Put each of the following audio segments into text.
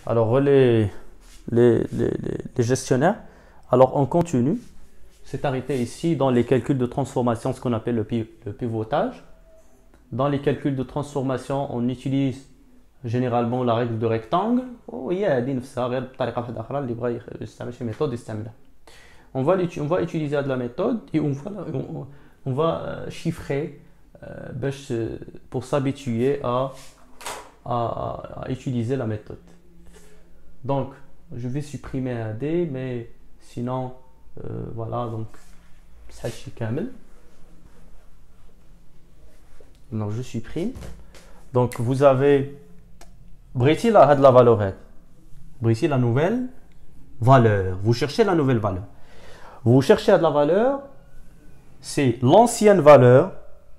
Alors, les gestionnaires, alors on continue. C'est arrêté ici dans les calculs de transformation, ce qu'on appelle le pivotage. Dans les calculs de transformation, on utilise généralement la règle de rectangle. On va utiliser de la méthode et on va chiffrer pour s'habituer à utiliser la méthode. Donc, je vais supprimer un D, mais sinon, voilà, donc, ça c'est kamel. Donc, je supprime. Donc, vous avez Briti la valeur. Briti la nouvelle valeur. Vous cherchez la nouvelle valeur. Vous cherchez de la valeur, c'est l'ancienne valeur.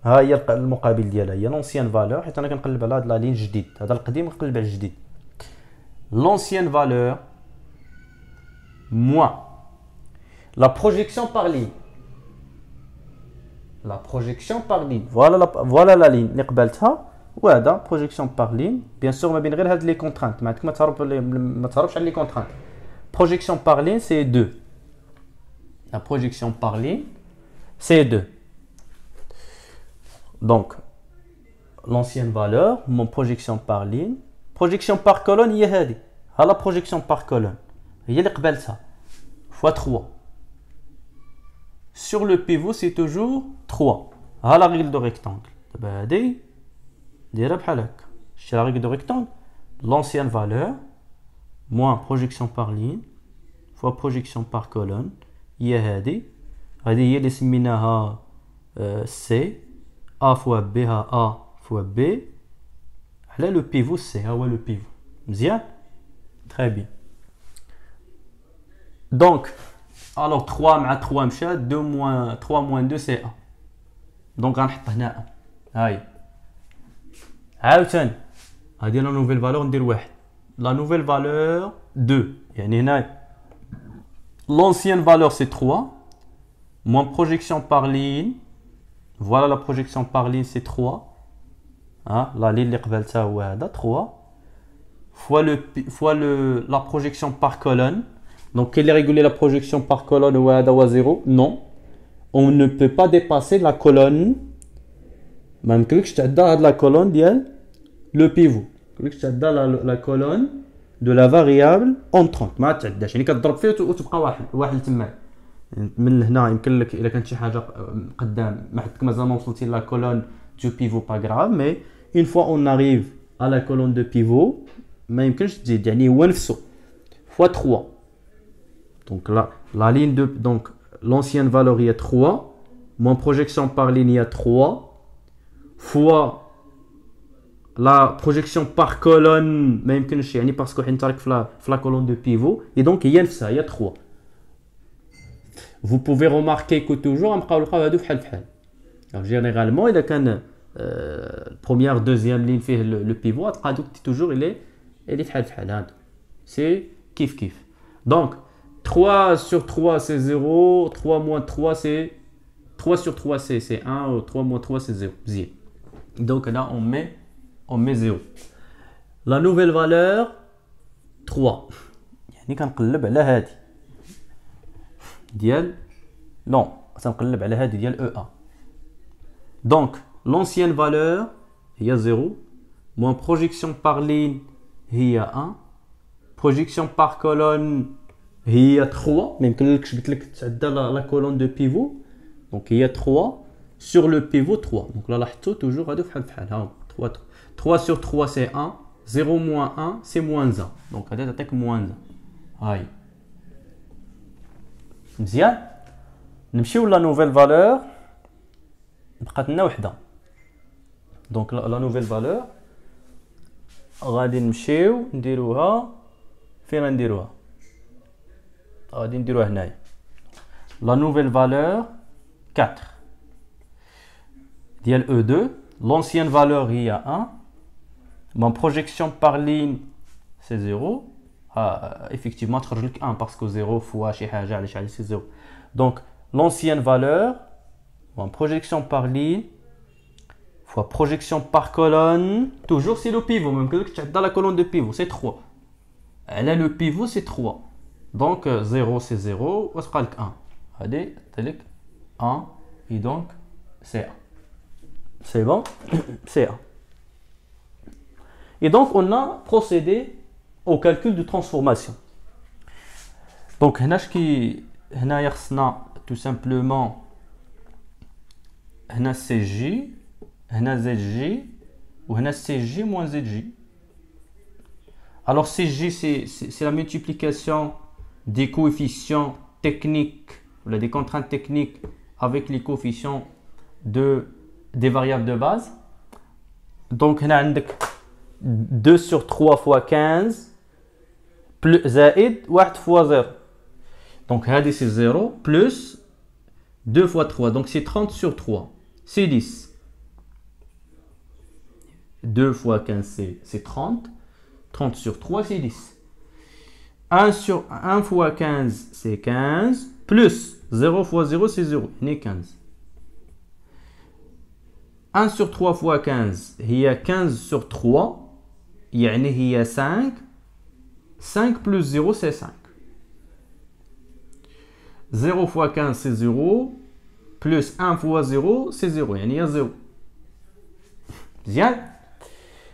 هي المقابل ديالها هي l'ancienne valeur حيت انا كنقلب على هاد لا لين جديد. هذا القديم كنقلب على الجديد. L'ancienne valeur moins la projection par ligne. La projection par ligne. Voilà la ligne اللي قبلتها وهذا projection par ligne. Bien sûr ما بين غير هاد لي contraintes. ما تهربش على لي contraintes. Projection par ligne c'est 2. La projection par ligne c'est 2. Donc l'ancienne valeur, mon projection par ligne. Projection par colonne, il y a la projection par colonne. Il y a les ça. Fois 3. Sur le pivot, c'est toujours 3. À la règle de rectangle. La règle de rectangle. L'ancienne valeur, moins projection par ligne, fois projection par colonne. Il y a les C. A fois B, A fois B. Là, le pivot, c'est le pivot. Bien? Très bien. Donc, alors 3 مع 3 مشى 2 moins 3 moins 2 c'est 1. Donc غنحط هنا 1. هاي. عاوتاني هذه لا نوفيل فالور ندير 1. La nouvelle valeur 2. يعني هنا l'ancienne valeur c'est 3 moins projection par ligne. Voilà la projection par ligne c'est 3. Hein, la ligne est 3 fois la projection par colonne. Donc, quelle est régulée la projection par colonne ou 0? Non. On ne peut pas dépasser la colonne. Même que je la colonne le pivot. La colonne de la variable entrante. ما تعداش يعني كتضرب فيه وتبقى واحد تما. من هنا يمكن لك الا كانت شي حاجه قدام ما حدك مازال ما وصلتي لا colonne du pivot pas grave, mais une fois on arrive à la colonne de pivot ما يمكنش تزيد يعني هو نفسه fois 3. Donc là la ligne de donc l'ancienne valeur il y a 3 moins projection par ligne il y a 3 fois la projection par colonne ما يمكنش يعني parce que حنا تارك في la colonne de pivot et donc il y a نفسها il y a 3. Vous pouvez remarquer que toujours alors, généralement il y a première deuxième ligne fait le pivot toujours il est c'est kiff kiff. Donc 3 sur 3 c'est 0, 3 moins 3 c'est 3 sur 3 c'est 1, 3 moins 3 c'est 0. Donc là on met 0. La nouvelle valeur 3 يعني كنقلب على هذه ديال non سنقلب على هذه ديال EA. Donc l'ancienne valeur il y a 0 moins projection par ligne il y a 1 projection par colonne il y a 3 même que la colonne de pivot donc il y a 3 sur le pivot 3 donc là لاحظتوا toujours هادو بحال 3 sur 3 c'est 1 0 moins 1 c'est moins 1 donc هذا تعطيك moins 1 هاي مزيان. نمشيو لا نوفيل فالور بقات لنا وحده دونك لا نوفيل فالور غادي نمشيو نديروها فين غنديروها غادي نديروها هنايا لا نوفيل فالور 4 ديال E2 l'ancienne valeur هي 1 mon projection par ligne c'est 0 effectivement تخرج لك 1 parce que 0 fois شي حاجه علاش c'est 0 donc l'ancienne valeur en projection par ligne fois projection par colonne toujours c'est le pivot même que dans la colonne de pivot c'est 3 Elle a le pivot, c'est 3. Donc 0 c'est 0, on se 1. Allez, 1 et donc c'est 1. C'est bon? C'est 1. Et donc on a procédé au calcul de transformation. Donc on a tout simplement on a CJ, on a ZJ ou on a CJ moins ZJ. Alors CJ c'est la multiplication des coefficients techniques, des contraintes techniques avec les coefficients des variables de base. Donc on a 2 sur 3 fois 15 plus زائد 1 fois 0. Donc c'est 0 plus 2 fois 3. Donc c'est 30 sur 3. C'est 10. 2 fois 15 c'est 30. 30 sur 3 c'est 10. 1 fois 15 c'est 15. Plus 0 fois 0 c'est 0. Il y a 15. 1 sur 3 fois 15 il y a 15 sur 3. يعني هي 5. 5 plus 0 c'est 5. 0 fois 15 c'est 0. Plus 1 fois 0 c'est 0. يعني هي 0. مزيان.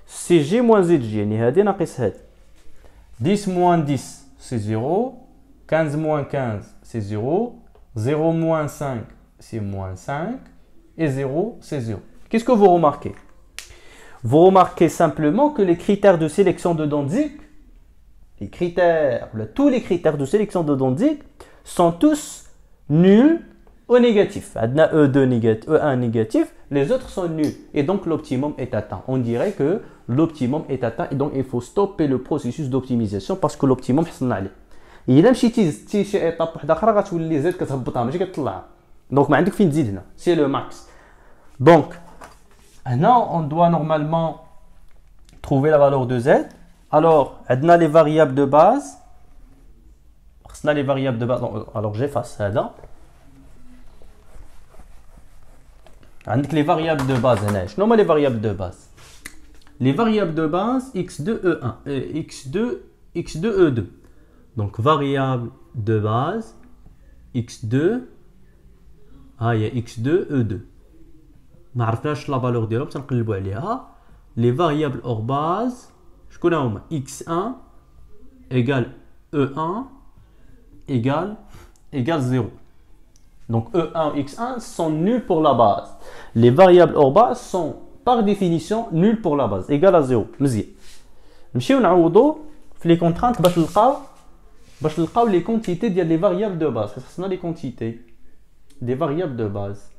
CG moins ZG يعني هذه ناقص هذه. 10 moins 10 c'est 0. 15 moins 15 c'est 0. 0 moins 5 c'est moins 5. Et 0 c'est 0. Qu'est-ce que vous remarquez? Vous remarquez simplement que les critères de sélection de Dantzig, tous les critères de sélection de Dantzig sont tous nuls ou négatifs. E2 négatif, E1 négatif, les autres sont nuls. Et donc l'optimum est atteint. On dirait que l'optimum est atteint et donc il faut stopper le processus d'optimisation parce que l'optimum حصلنا عليه. إلا مشيتي شي étape واحدة أخرى غتولي زاد كتهبطها ماشي كتطلعها. Donc ما عندك فين تزيد هنا. C'est le max. Donc maintenant, on doit normalement trouver la valeur de Z. Alors, on a les variables de base. On a les variables de base. Alors, j'efface ça. On a les variables de base. Non, mais les variables de base. Les variables de base, x2, e1, x2, x2, e2. Donc, variable de base, x2, il y a x2, e2. ما عرفناش لا فالور ديالهم تنقلبوا عليها. Les variables hors base شكون هما x1 égale e1 égale 0. Donc e1 et x1 sont nuls pour la base. Les variables hors base sont par définition nuls pour la base, égale à 0. مزيان نمشيو نعوضوا في les contraintes باش نلقاو les quantités ديال les variables de base. خصنا les quantités des variables de base.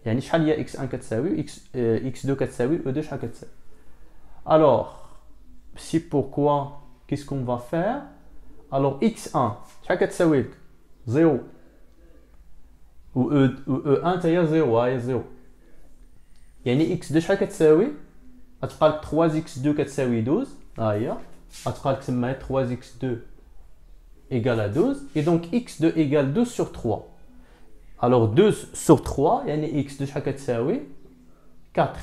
يعني شحال هي x1 كتساوي x2 كتساوي e2 شحال كتساوي. Alors si pourquoi qu'est-ce qu'on va faire? Alors x1 شحال كتساوي لك 0 و e1 حتى هي 0 ها هي 0. يعني x2 شحال كتساوي؟ غتبقى لك 3x2 كتساوي 12 ها هي. غتبقى لك تما 3x2 égale à 12 et donc x2 égale 12 sur 3. Alors 2 sur 3, يعني x2 شحال كتساوي 4.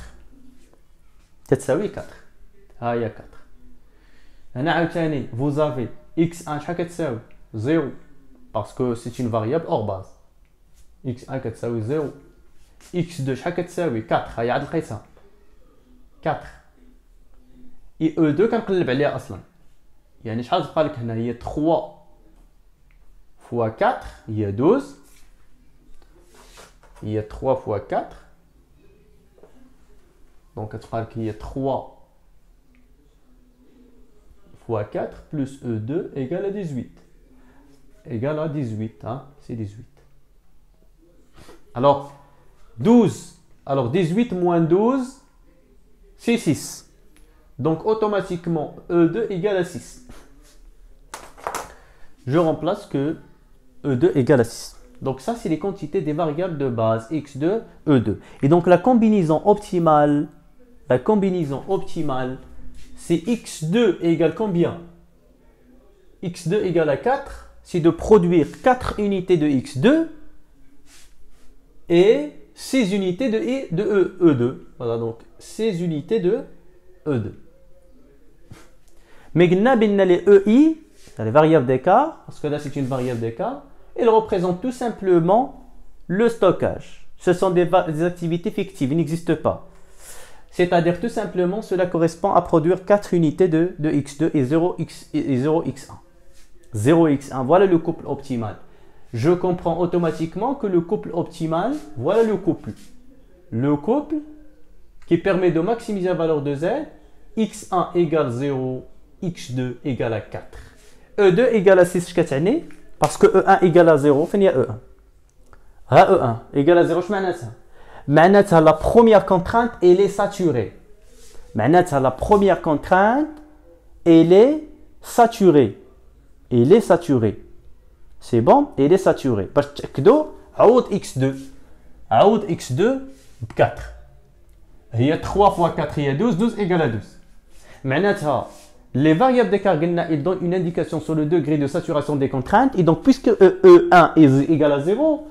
كتساوي 4. ها هي 4. هنا عاوتاني vous avez x1 شحال كتساوي 0 parce que c'est une variable hors base. x1 كتساوي 0. x2 شحال كتساوي 4. ها هي عاد لقيتها 4. et e2 كنقلب عليها اصلا. يعني شحال تبقى لك هنا هي 3 fois 4 هي 12. Il y a 3 fois 4. Donc, il y a 3 fois 4 plus E2 égale à 18. Égale à 18. Hein? C'est 18. Alors, 12. Alors, 18 moins 12, c'est 6. Donc, automatiquement, E2 égale à 6. Je remplace que E2 égale à 6. Donc ça, c'est les quantités des variables de base x2, e2. Et donc la combinaison optimale, c'est x2 égale combien? X2 égale à 4, c'est de produire 4 unités de x2 et 6 unités de e2. Voilà, donc 6 unités de e2. Mais les EI, les variables d'écart, parce que là c'est une variable d'écart, ils représentent tout simplement le stockage. Ce sont des activités fictives, ils n'existent pas. C'est-à-dire tout simplement, cela correspond à produire 4 unités de x2 et 0x1. 0x1, voilà le couple optimal. Je comprends automatiquement que le couple optimal, voilà le couple. Le couple qui permet de maximiser la valeur de z, x1 égale 0, x2 égale à 4. E2 égale à 6, parce que E1 égale à 0, fin E1. E1 égale à 0, معناتها la première contrainte, elle est saturée. معناتها la première contrainte, elle est saturée. Elle est saturée. C'est bon, elle est saturée. باش تأكدوا عوض x2. عوض x2 ب 4. هي 3 fois 4 هي 12, 12 égale à 12. معناتها les variables d'écart, ils donnent une indication sur le degré de saturation des contraintes. Et donc, puisque E1 est égal à 0,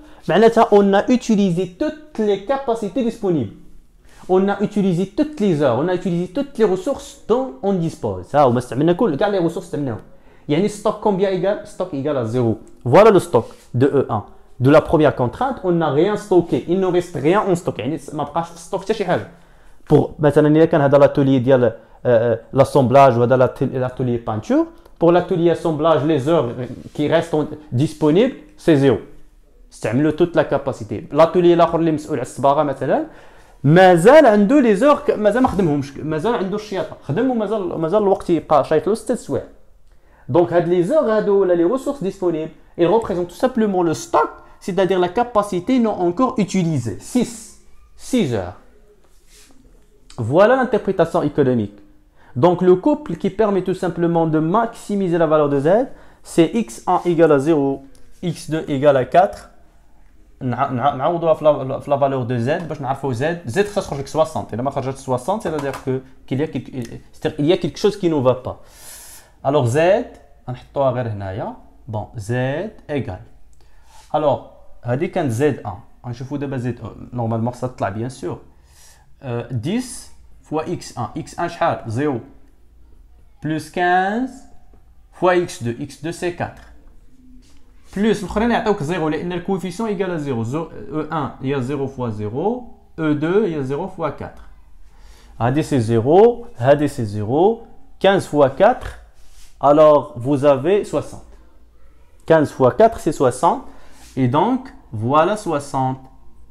on a utilisé toutes les capacités disponibles. On a utilisé toutes les heures, on a utilisé toutes les ressources dont on dispose. Ça, on a les ressources. Il y a un stock combien égal? Stock égal à 0. Voilà le stock de E1. De la première contrainte, on n'a rien stocké. Il ne reste rien en stock. Pour maintenant, dans l'atelier ديال l'assemblage ou dans l'atelier peinture, pour l'atelier assemblage, les heures qui restent disponibles, c'est 0. استعملوا toute la capacité. L'atelier الاخر اللي مسؤول على الصباغه مثلا مازال عنده لي زور مازال ما خدمهمش مازال عنده الشياطه خدم ومازال الوقت يبقى شايط له 6 سوايع. Donc les heures هادو ولا les ressources disponibles, ils représentent tout simplement le stock, c'est-à-dire la capacité non encore utilisée. 6 heures. Voilà l'interprétation économique. Donc le couple qui permet tout simplement de maximiser la valeur de z, c'est x1 égale à 0, x2 égale à 4. نعوضوها في la valeur de z باش نعرفوا z خاص تخرج لك 60. الا ما خرجت 60 c'est-à-dire que il y a quelque chose qui ne va pas. Alors z نحطوها غير هنايا. Bon, z égale. Alors هذه كانت z1. نشوفوا دابا z normalement ça تطلع bien sûr. 10 fois x1. x1 شحال 0 plus 15 fois x2. x2 c'est 4. Plus الاخرين يعطيوك 0 لان الكوفيسيون ايغال 0. E1 هي 0 fois 0, E2 هي 0 fois 4. هذه c'est 0, هذه c'est 0, 15 fois 4, alors vous avez 60. 15 fois 4 c'est 60 et donc voilà 60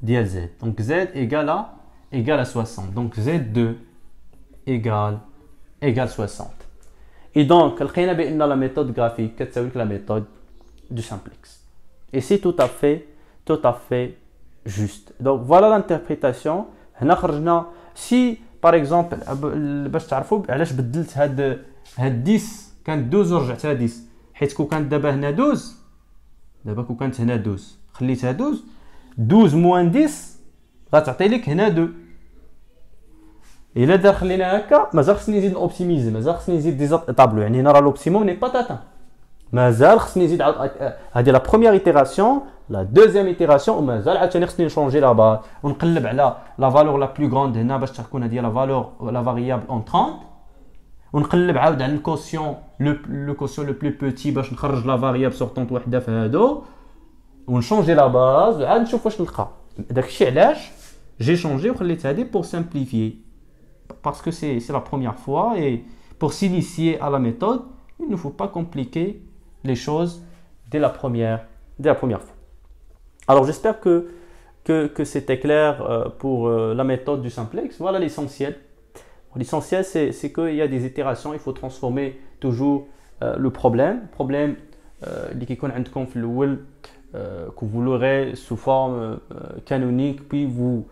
ديال z. Donc z égale à 60. Donc z2 égale 60. Et donc لقينا بان la méthode graphique كتساوي la méthode du simplex. Et c'est tout à fait juste. Donc voilà l'interprétation. هنا خرجنا si par exemple باش تعرفوا علاش بدلت هاد 10 كانت 12 ورجعتها 10 حيت كون كانت دابا هنا 12 دابا كون كانت هنا 12 خليتها 12 موان 10 غتعطي لك هنا 2. الا دار خلينا هكا مازال خصني نزيد اوبتيميزي مازال خصني نزيد دي طابلو يعني هنا راه لوبتيموم ني با تاتان مازال خصني نزيد هذه لا بروميير ايتيراسيون لا دوزيام ايتيراسيون ومازال عاوتاني خصني نشونجي لا باز ونقلب على لا فالور لا بلو غروند هنا باش تكون هذه لا فالور لا فاريابل اون 30 ونقلب عاود على الكوسيون لو كوسيون لو بلو بوتي باش نخرج لا فاريابل سورتونت وحده في هادو ونشونجي لا باز وعاد نشوف واش نلقى. داكشي علاش جي شونجي وخليت هذه بور سامبليفيي parce que c'est la première fois et pour s'initier à la méthode il ne faut pas compliquer les choses dès la première fois. Alors j'espère que c'était clair pour la méthode du simplex. Voilà l'essentiel. L'essentiel c'est qu'il y a des itérations, il faut transformer toujours le problème اللي كيكون عندكم في الأول que vous l'aurez sous forme canonique puis vous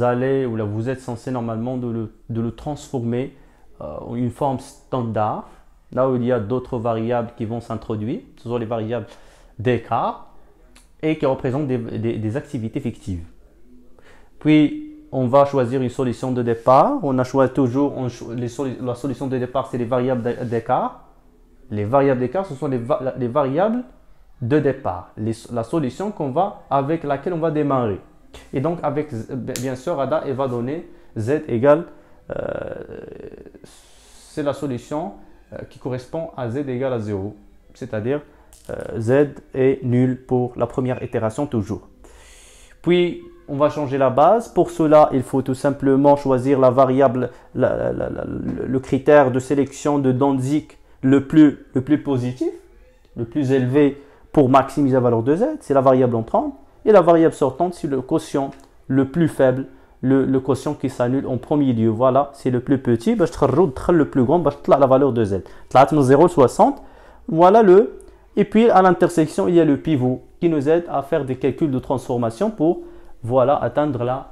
allez ou là vous êtes censé normalement de le transformer en une forme standard. Là où il y a d'autres variables qui vont s'introduire, ce sont les variables d'écart et qui représentent des activités fictives. Puis, on va choisir une solution de départ. On a choisi toujours la solution de départ, c'est les variables d'écart. Les variables d'écart, ce sont les variables de départ, la solution avec laquelle on va démarrer. Et donc, avec, bien sûr, Ada, elle va donner z égale, c'est la solution qui correspond à z égale à 0. C'est-à-dire z est nul pour la première itération toujours. Puis, on va changer la base. Pour cela, il faut tout simplement choisir la variable, le critère de sélection de Dantzig le plus positif, le plus élevé pour maximiser la valeur de z. C'est la variable entrante. Et la variable sortante, c'est le quotient le plus faible, le quotient qui s'annule en premier lieu. Voilà, c'est le plus petit. Je vais le plus grand, je la valeur de z. 0,60. Voilà le. Et puis, à l'intersection, il y a le pivot qui nous aide à faire des calculs de transformation pour atteindre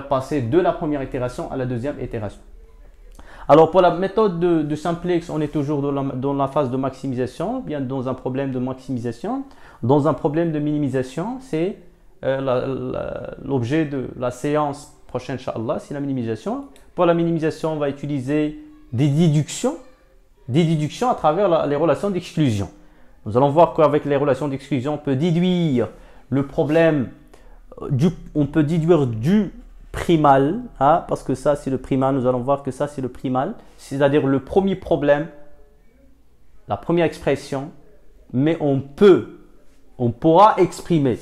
passer de la première itération à la deuxième itération. Alors, pour la méthode de simplex, on est toujours dans la phase de maximisation, bien dans un problème de maximisation. Dans un problème de minimisation, c'est l'objet de la séance prochaine, Inch'Allah, c'est la minimisation. Pour la minimisation, on va utiliser des déductions à travers les relations d'exclusion. Nous allons voir qu'avec les relations d'exclusion, on peut déduire le problème, on peut déduire du primal, hein, parce que ça c'est le primal, nous allons voir que ça c'est le primal, c'est-à-dire le premier problème, la première expression, mais on pourra exprimer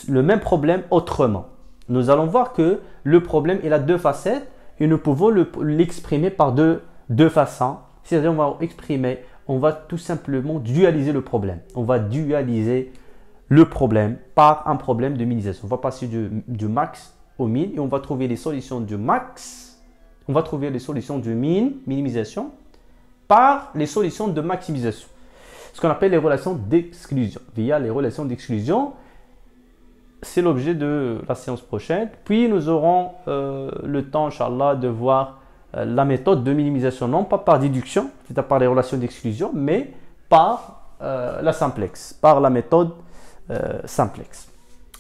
le même problème autrement. Nous allons voir que le problème il a deux facettes et nous pouvons l'exprimer par deux façons, c'est-à-dire on va tout simplement dualiser le problème. On va dualiser le problème par un problème de minimisation. On va passer du max au min et on va trouver les solutions du max. On va trouver les solutions du minimisation, par les solutions de maximisation. Ce qu'on appelle les relations d'exclusion. Via les relations d'exclusion, c'est l'objet de la séance prochaine. Puis nous aurons le temps, Inch'Allah, de voir la méthode de minimisation, non pas par déduction, c'est-à-dire par les relations d'exclusion, mais par la simplex, par la méthode simplex.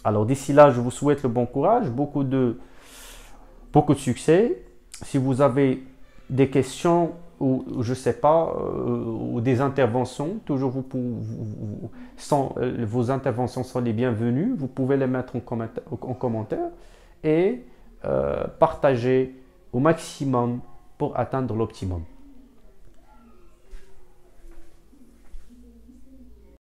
Alors d'ici là, je vous souhaite le bon courage, beaucoup de succès. Si vous avez des questions ou je sais pas, ou des interventions, toujours vos interventions sont les bienvenues. Vous pouvez les mettre en commentaire et partager au maximum pour atteindre l'optimum.